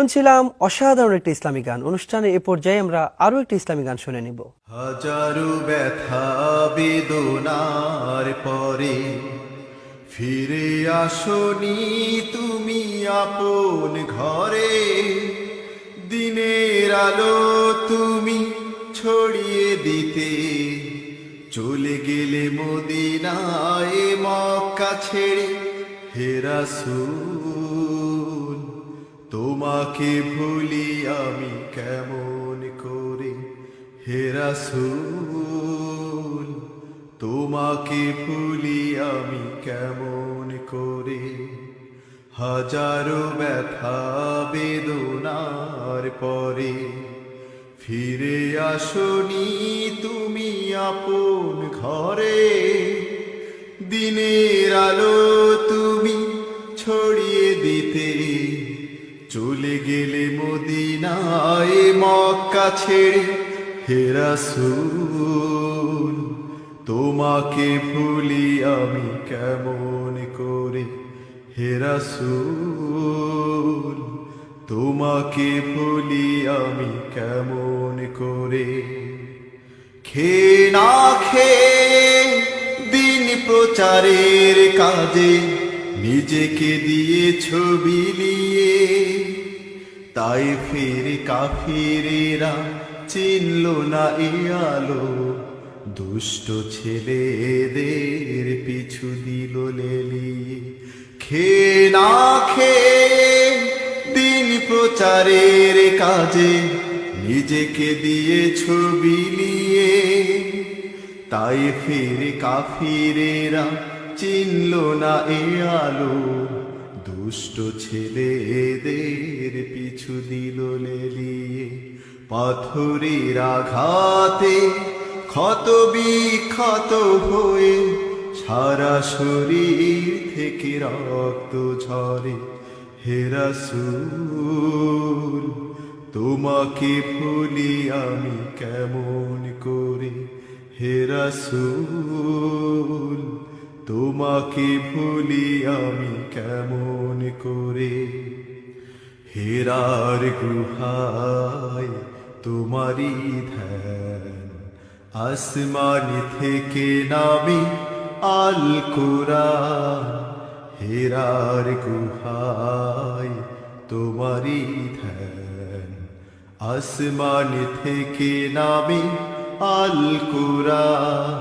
শুনছিলাম অসাধারণ একটা ইসলামিক গান। অনুষ্ঠানের এ পর্যায়ে আমরা আরো একটা ইসলামিক গান শুনে নিব। হাজারো ব্যথা বেদনার পরে ফিরে আসনি তুমি আপন ঘরে। দিনের আলো তুমি ছড়িয়ে দিতে চলে গেলে মদিনায় মক্কা ছেড়ে। হে রাসূল তোমাকে ভুলি আমি কেমন করে। হে রাসূল তোমাকে ভুলি আমি কেমন করে। হাজারো ব্যথা বেদনার পরে ফিরে আসনি তুমি আপন ঘরে। দিনের আলো তুমি ছড়িয়ে দিতে চলে গেলে মদিনায় মক্কা ছেড়ে। হে রাসূল তোমাকে ভুলি আমি কেমন করে। হে রাসূল তোমাকে ভুলি আমি কেমন করে। খেয়ে না খেয়ে দিন প্রচারের কাজে নিজেকে দিয়েছ বিলিয়ে। তাই ফির কাফিরেরা চিনল না এ আলো, দুষ্ট ছেলেদের পিছু দিল লেলিয়ে। খেয়ে না খেয়ে দিন প্রচারের কাজে নিজেকে দিয়েছ বিলিয়ে। তাই ফির কাফিরেরা চিনল না এ আলো, দুষ্ট ছেলেদের পিছু দিল লেলিয়ে। পাথরের আঘাতে ক্ষত বিক্ষত হয়ে সারা শরীর থেকে রক্ত ঝরে। হে রাসূল তোমাকে ভুলি আমি কেমন করে। হে রাসূল তোমাকে ভুলি আমি কেমন করে। হেরার গুহায় তোমারি ধ্যান, আসমান থেকে নামে আল কুরআন। হেরার গুহায় তোমারি ধ্যান, আসমান থেকে নামে আল কুরআন।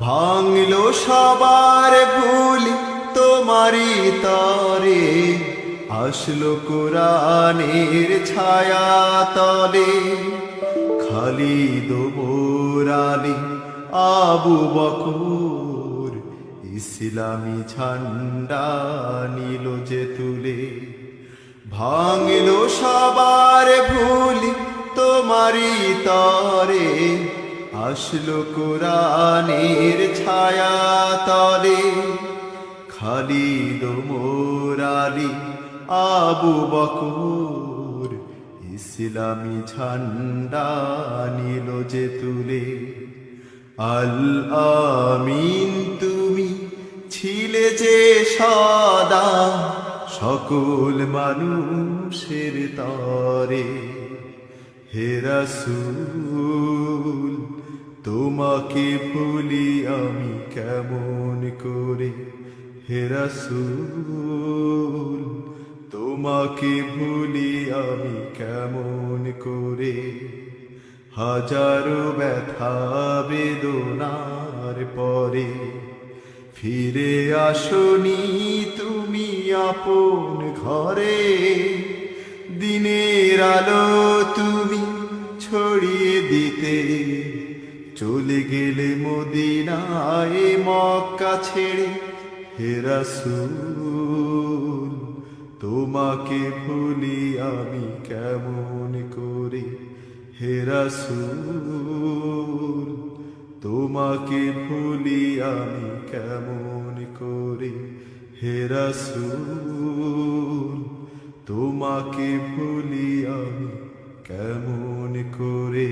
ভাঙলো সবার ভুল তোমারি তরে, আসলো কোরআনের ছায়া তলে। খালিদ ওমর আলী আবু বকর ইসলামী ঝান্ডা নিল যে তুলে। ভাঙলো সবার ভুল তোমারি তরে, আসলো কোরআনের ছায়া তলে। খালিদ ওমর আলী আবু বকর ইসলামী ঝান্ডা নিল যে তুলে। আল আমিন তুমি ছিলে যে সদা সকল মানুষের তরে। হে রাসূল তোমাকে ভুলি আমি কেমন করে। হে রাসূল তোমাকে ভুলি আমি কেমন করে। হাজারো ব্যথা বেদনার পরে ফিরে আসনি তুমি আপন ঘরে। দিনের আলো তুমি ছড়িয়ে দিতে চলে গেলে মদিনায় মক্কা ছেড়ে। হে রাসূল তোমাকে ভুলি আমি কেমন করে। হে রাসূল তোমাকে ভুলি আমি কেমন করে। হে রাসূল তোমাকে ভুলি আমি কেমন করে।